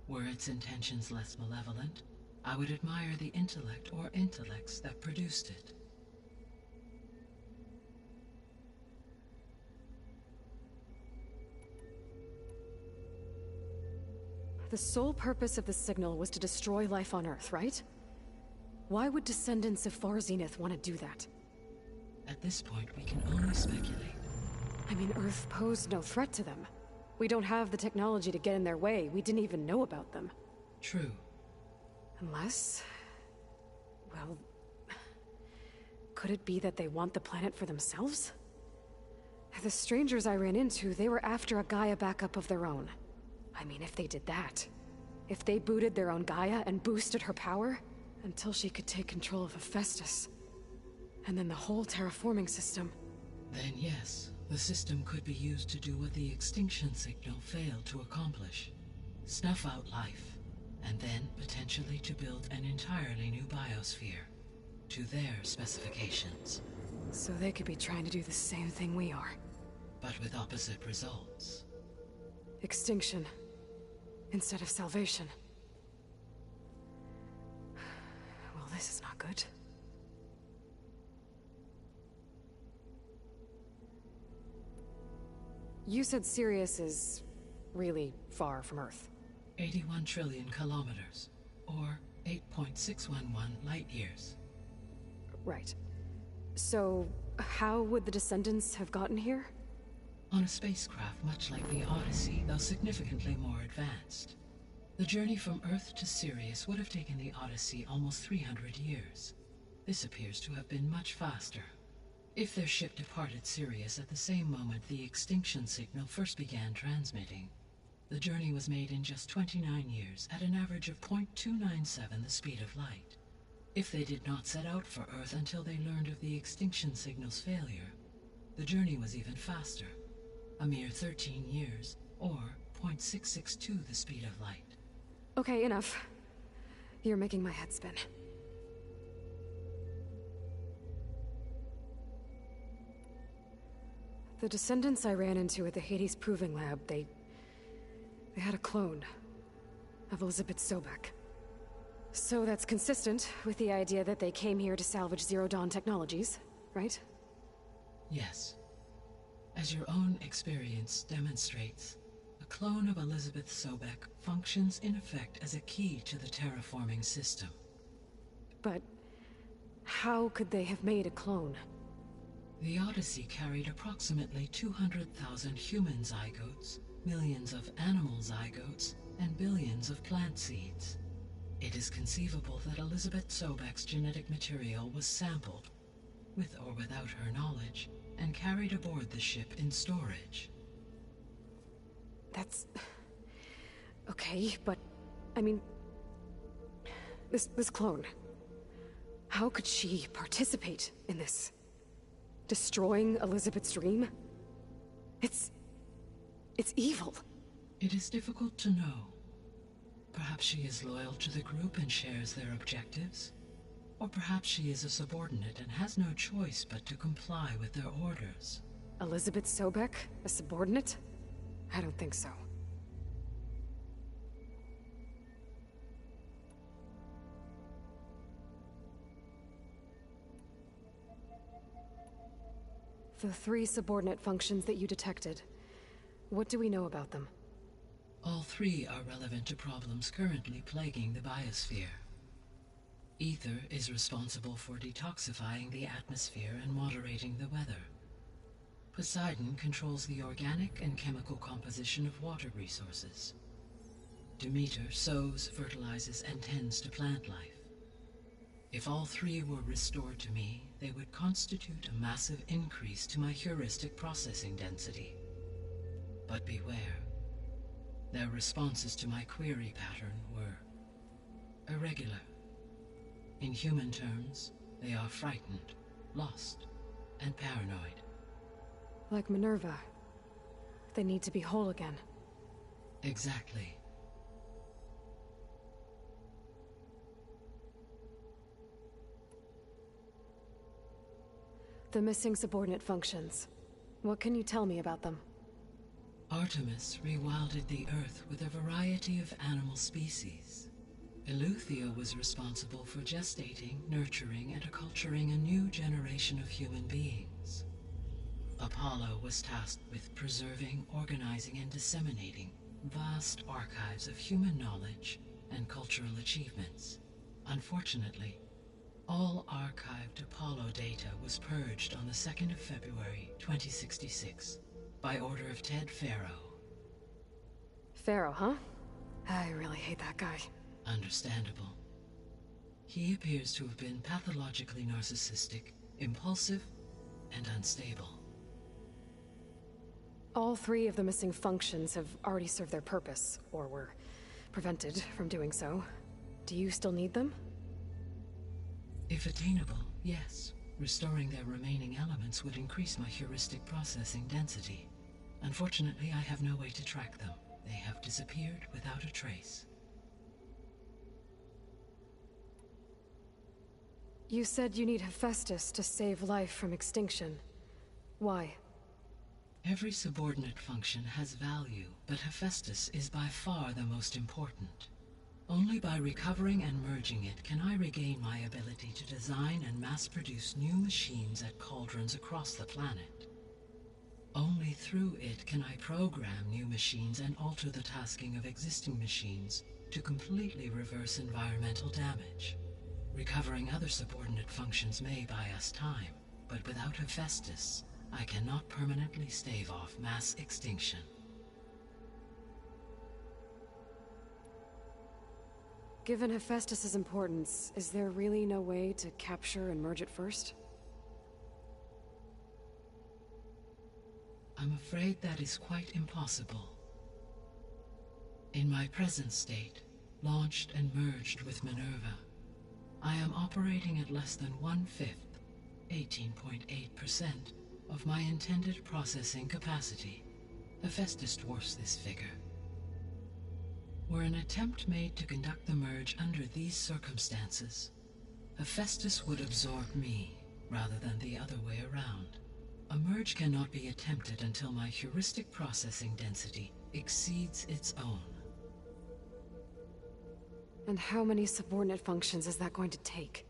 Were its intentions less malevolent, I would admire the intellect or intellects that produced it. The sole purpose of the signal was to destroy life on Earth, right? Why would descendants of Far Zenith want to do that? At this point, we can only speculate. I mean, Earth posed no threat to them. We don't have the technology to get in their way. We didn't even know about them. True. Unless... well... could it be that they want the planet for themselves? The strangers I ran into, they were after a Gaia backup of their own. I mean, if they did that, If they booted their own Gaia and boosted her power, until she could take control of Hephaestus. And then the whole terraforming system. Then yes, the system could be used to do what the extinction signal failed to accomplish. Snuff out life, and then potentially to build an entirely new biosphere, to their specifications. So they could be trying to do the same thing we are. But with opposite results. Extinction, instead of salvation. Well, this is not good. You said Sirius is really far from Earth. 81 trillion kilometers, or 8.611 light years. Right. So, how would the Descendants have gotten here? On a spacecraft much like the Odyssey, though significantly more advanced. The journey from Earth to Sirius would have taken the Odyssey almost 300 years. This appears to have been much faster. If their ship departed Sirius at the same moment the extinction signal first began transmitting, the journey was made in just 29 years at an average of 0.297 the speed of light. If they did not set out for Earth until they learned of the extinction signal's failure, the journey was even faster, a mere 13 years, or 0.662 the speed of light. Okay, enough. You're making my head spin. The Descendants I ran into at the Hades Proving Lab, they had a clone of Elizabeth Sobek. So that's consistent with the idea that they came here to salvage Zero Dawn technologies, right? Yes. As your own experience demonstrates, a clone of Elizabeth Sobek functions in effect as a key to the terraforming system. But how could they have made a clone? The Odyssey carried approximately 200,000 human zygotes, millions of animal zygotes, and billions of plant seeds. It is conceivable that Elizabeth Sobek's genetic material was sampled, with or without her knowledge, and carried aboard the ship in storage. That's... okay, but... I mean... This clone... How could she participate in this? Destroying Elizabeth's dream? It's evil. It is difficult to know. Perhaps she is loyal to the group and shares their objectives. Or perhaps she is a subordinate and has no choice but to comply with their orders. Elizabeth Sobek? A subordinate? I don't think so. The 3 subordinate functions that you detected, what do we know about them? All 3 are relevant to problems currently plaguing the biosphere. Ether is responsible for detoxifying the atmosphere and moderating the weather. Poseidon controls the organic and chemical composition of water resources. Demeter sows, fertilizes, and tends to plant life. If all 3 were restored to me, they would constitute a massive increase to my heuristic processing density. But beware. Their responses to my query pattern were irregular. In human terms, they are frightened, lost, and paranoid. Like Minerva. They need to be whole again. Exactly. The missing subordinate functions. What can you tell me about them? Artemis rewilded the Earth with a variety of animal species. Eleuthia was responsible for gestating, nurturing, and acculturating a new generation of human beings. Apollo was tasked with preserving, organizing, and disseminating vast archives of human knowledge and cultural achievements. Unfortunately, all archived Apollo data was purged on the 2nd of February, 2066, by order of Ted Faro. Faro, huh? I really hate that guy. Understandable. He appears to have been pathologically narcissistic, impulsive, and unstable. All 3 of the missing functions have already served their purpose, or were prevented from doing so. Do you still need them? If attainable, yes. Restoring their remaining elements would increase my heuristic processing density. Unfortunately, I have no way to track them. They have disappeared without a trace. You said you need Hephaestus to save life from extinction. Why? Every subordinate function has value, but Hephaestus is by far the most important. Only by recovering and merging it can I regain my ability to design and mass-produce new machines at cauldrons across the planet. Only through it can I program new machines and alter the tasking of existing machines to completely reverse environmental damage. Recovering other subordinate functions may buy us time, but without Hephaestus, I cannot permanently stave off mass extinction. Given Hephaestus's importance, is there really no way to capture and merge it first? I'm afraid that is quite impossible. In my present state, launched and merged with Minerva, I am operating at less than 1/5, 18.8%, of my intended processing capacity. Hephaestus dwarfs this figure. Were an attempt made to conduct the merge under these circumstances, Hephaestus would absorb me, rather than the other way around. A merge cannot be attempted until my heuristic processing density exceeds its own. And how many subordinate functions is that going to take?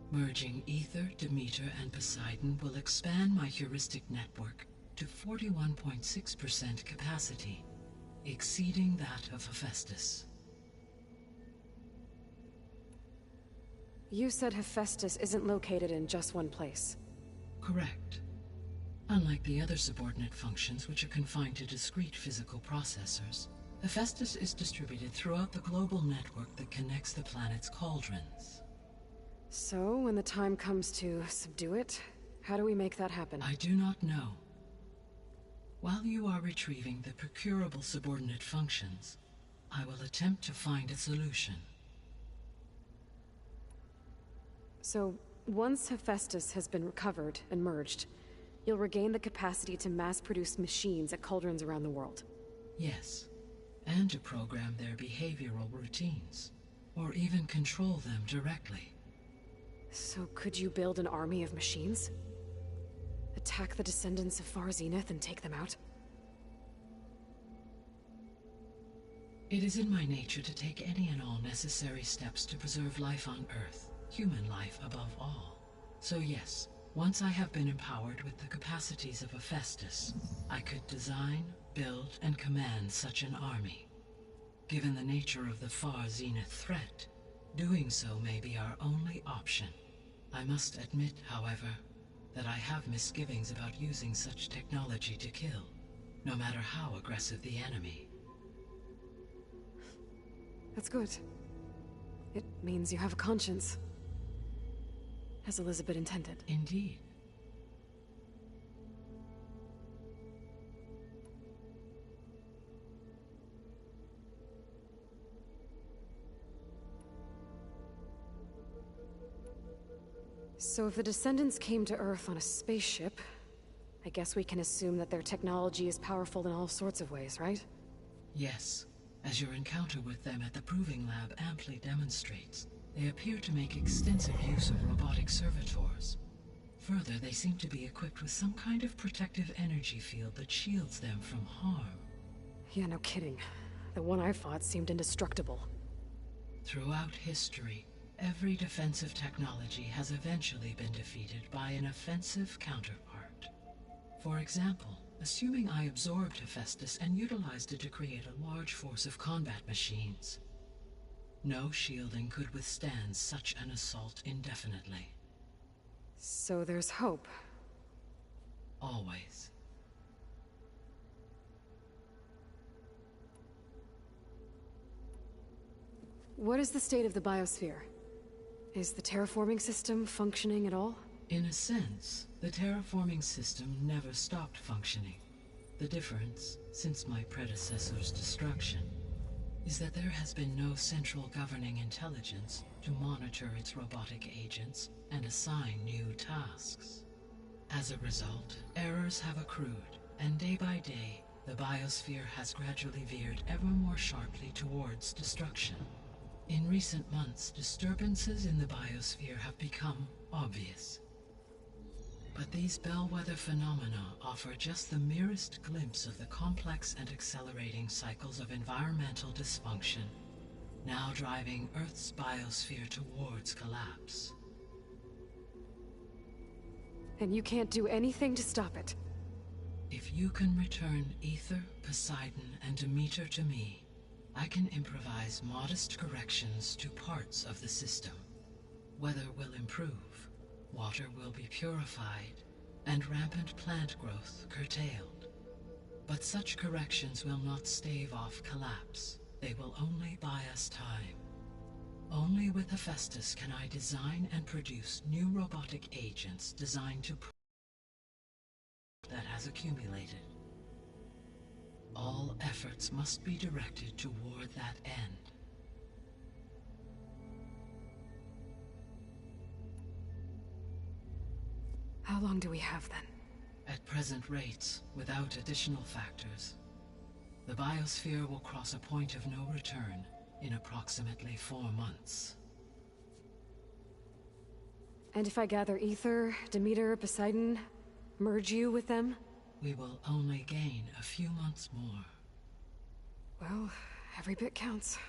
Merging Ether, Demeter, and Poseidon will expand my heuristic network to 41.6% capacity, exceeding that of Hephaestus. You said Hephaestus isn't located in just one place. Correct. Unlike the other subordinate functions, which are confined to discrete physical processors, Hephaestus is distributed throughout the global network that connects the planet's cauldrons. So, when the time comes to subdue it, how do we make that happen? I do not know. While you are retrieving the procurable subordinate functions, I will attempt to find a solution. So, once Hephaestus has been recovered and merged, you'll regain the capacity to mass-produce machines at cauldrons around the world. Yes, and to program their behavioral routines, or even control them directly. So could you build an army of machines? Attack the descendants of Far Zenith and take them out? It is in my nature to take any and all necessary steps to preserve life on Earth, human life above all. So yes, once I have been empowered with the capacities of Hephaestus, I could design, build, and command such an army. Given the nature of the Far Zenith threat, doing so may be our only option. I must admit, however, that I have misgivings about using such technology to kill, no matter how aggressive the enemy. That's good. It means you have a conscience. As Elizabeth intended. Indeed. So if the descendants came to Earth on a spaceship, I guess we can assume that their technology is powerful in all sorts of ways, right? Yes, as your encounter with them at the Proving Lab amply demonstrates, they appear to make extensive use of robotic servitors. Further, they seem to be equipped with some kind of protective energy field that shields them from harm. Yeah, no kidding. The one I fought seemed indestructible. Throughout history, every defensive technology has eventually been defeated by an offensive counterpart. For example, assuming I absorbed Hephaestus and utilized it to create a large force of combat machines. No shielding could withstand such an assault indefinitely. So there's hope. Always. What is the state of the biosphere? Is the terraforming system functioning at all? In a sense, the terraforming system never stopped functioning. The difference, since my predecessor's destruction, is that there has been no central governing intelligence to monitor its robotic agents and assign new tasks. As a result, errors have accrued, and day by day, the biosphere has gradually veered ever more sharply towards destruction. In recent months, disturbances in the biosphere have become obvious. But these bellwether phenomena offer just the merest glimpse of the complex and accelerating cycles of environmental dysfunction, now driving Earth's biosphere towards collapse. And you can't do anything to stop it? If you can return Ether, Poseidon, and Demeter to me, I can improvise modest corrections to parts of the system. Weather will improve, water will be purified, and rampant plant growth curtailed. But such corrections will not stave off collapse. They will only buy us time. Only with Hephaestus can I design and produce new robotic agents designed to that has accumulated. All efforts must be directed toward that end. How long do we have then? At present rates, without additional factors, the biosphere will cross a point of no return in approximately 4 months. And if I gather Ether, Demeter, Poseidon, merge you with them? We will only gain a few months more. Well, every bit counts.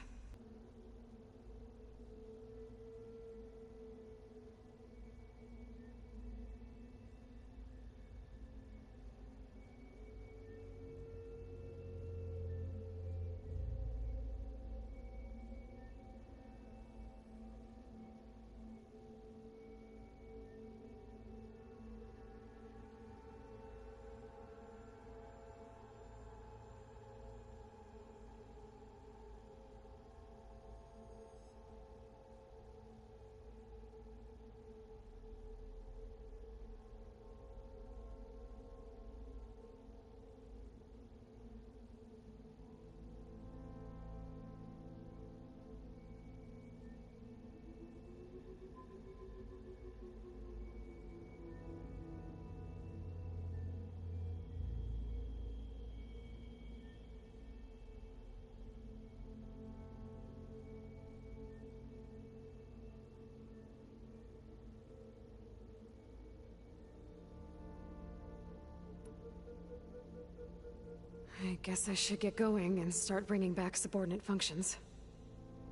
I guess I should get going and start bringing back subordinate functions.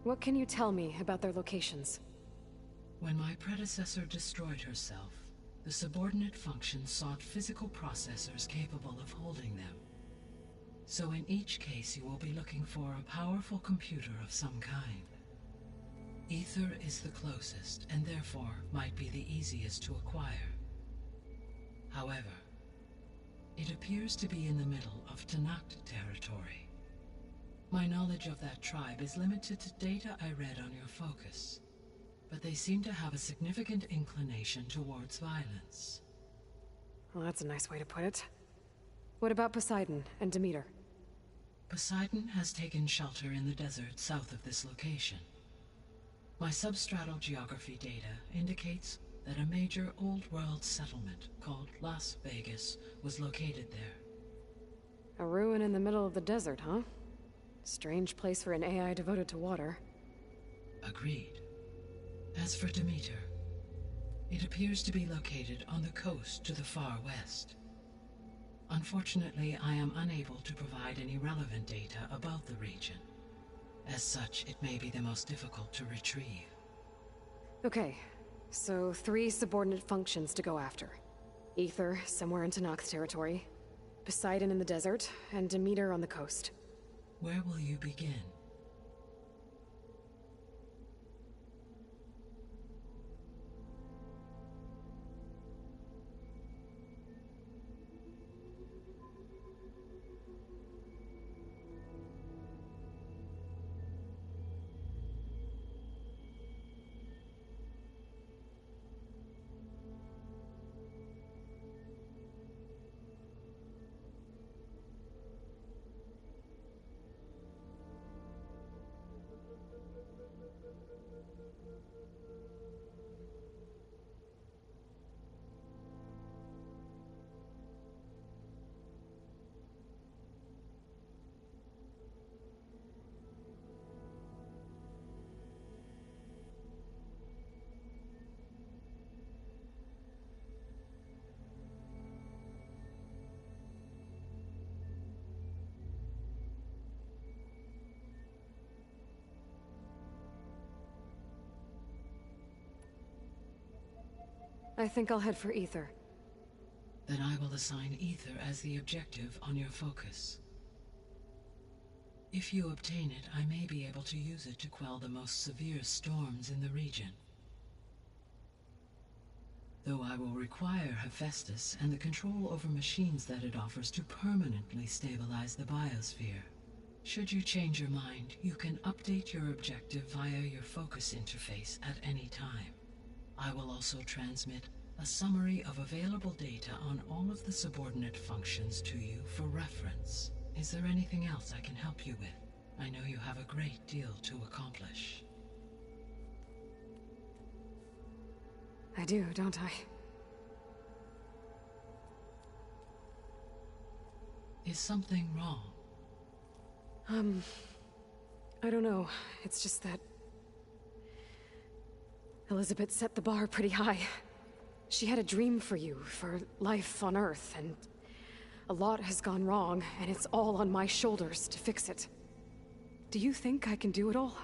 What can you tell me about their locations? When my predecessor destroyed herself, the subordinate functions sought physical processors capable of holding them. So in each case you will be looking for a powerful computer of some kind. Ether is the closest, and therefore might be the easiest to acquire. However, it appears to be in the middle of Tanakh territory. My knowledge of that tribe is limited to data I read on your focus, but they seem to have a significant inclination towards violence. Well, that's a nice way to put it. What about Poseidon and Demeter? Poseidon has taken shelter in the desert south of this location. My substratal geography data indicates that a major old-world settlement called Las Vegas was located there. A ruin in the middle of the desert, huh? Strange place for an AI devoted to water. Agreed. As for Demeter, it appears to be located on the coast to the far west. Unfortunately, I am unable to provide any relevant data about the region. As such, it may be the most difficult to retrieve. Okay, so 3 subordinate functions to go after. Ether, somewhere in Tanakh territory. Poseidon in the desert, and Demeter on the coast. Where will you begin? I think I'll head for Ether. Then I will assign Ether as the objective on your focus. If you obtain it, I may be able to use it to quell the most severe storms in the region. Though I will require Hephaestus and the control over machines that it offers to permanently stabilize the biosphere. Should you change your mind, you can update your objective via your focus interface at any time. I will also transmit a summary of available data on all of the subordinate functions to you for reference. Is there anything else I can help you with? I know you have a great deal to accomplish. I do, don't I? Is something wrong? I don't know. It's just that Elizabeth set the bar pretty high. She had a dream for you, for life on Earth, and a lot has gone wrong, and it's all on my shoulders to fix it. Do you think I can do it all?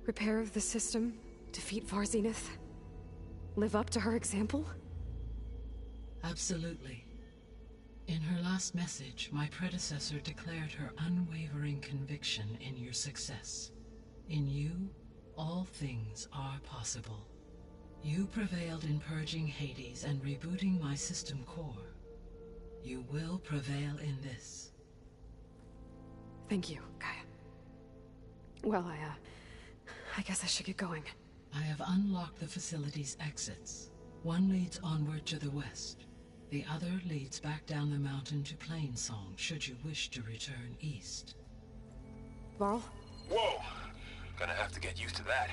Repair the system, defeat Varzenith, live up to her example? Absolutely. In her last message, my predecessor declared her unwavering conviction in your success. In you, all things are possible. You prevailed in purging Hades and rebooting my system core. You will prevail in this. Thank you, Gaia. Well, I guess I should get going. I have unlocked the facility's exits. One leads onward to the west. The other leads back down the mountain to Plainsong, should you wish to return east. Varl? Whoa! Gonna have to get used to that.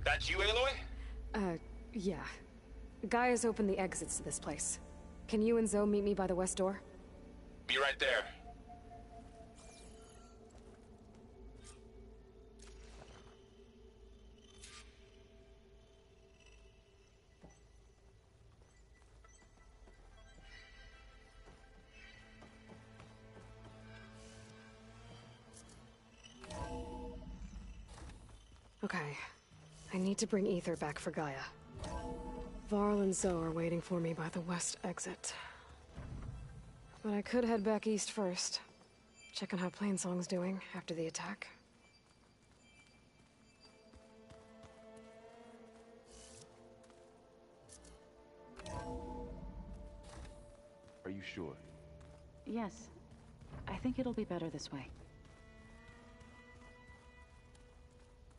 That's you, Aloy? Yeah. Gaia's opened the exits to this place. Can you and Zoe meet me by the west door? Be right there. Okay. I need to bring Ether back for Gaia. Varl and Zoe are waiting for me by the west exit. But I could head back east first. Check on how Plainsong's doing after the attack. Are you sure? Yes. I think it'll be better this way.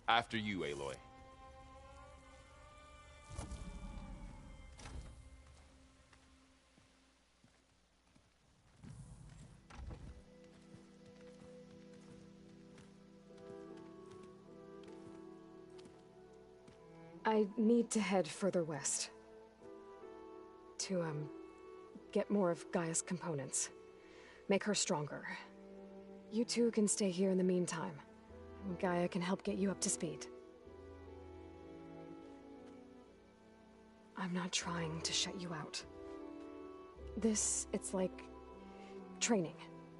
After you, Aloy. I need to head further west. To, get more of Gaia's components. Make her stronger. You two can stay here in the meantime. Gaia can help get you up to speed. I'm not trying to shut you out. It's like training.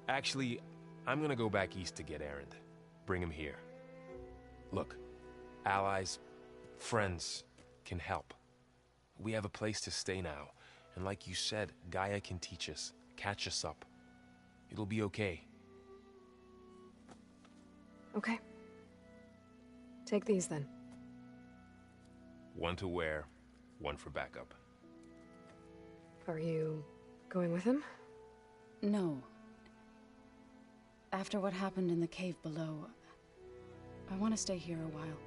Actually, I'm gonna go back east to get Erend. Bring him here. Look, allies, friends can help. We have a place to stay now, and like you said, Gaia can teach us, catch us up. It'll be okay. Okay. Take these then. One to wear, one for backup. Are you going with him? No. After what happened in the cave below, I want to stay here a while.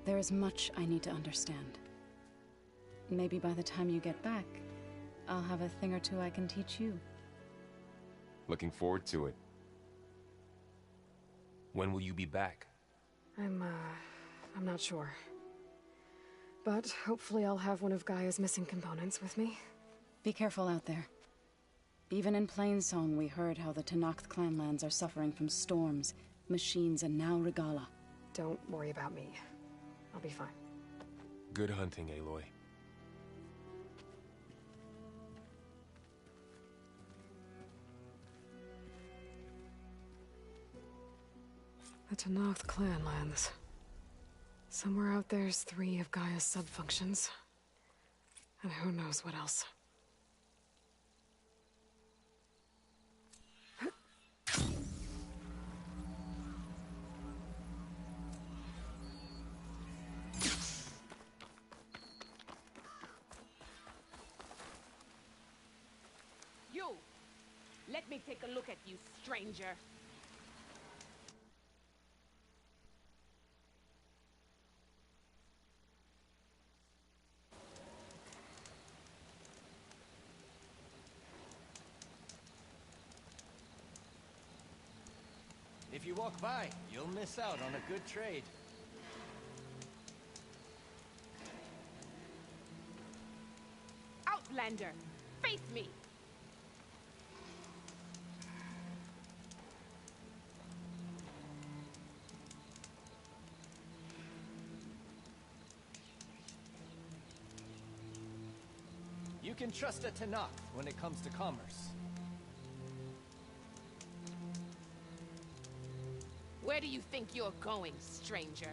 There is much I need to understand. Maybe by the time you get back, I'll have a thing or two I can teach you. Looking forward to it. When will you be back? I'm not sure. But hopefully I'll have one of Gaia's missing components with me. Be careful out there. Even in Plainsong, we heard how the Tenakth clanlands are suffering from storms, machines, and now Regala. Don't worry about me. I'll be fine. Good hunting, Aloy. The Tenakth clanlands. Somewhere out there's 3 of Gaia's subfunctions. And who knows what else. You! Let me take a look at you, stranger. If you walk by, you'll miss out on a good trade. Outlander! Face me! You can trust a Tanakh when it comes to commerce. Where do you think you're going, stranger?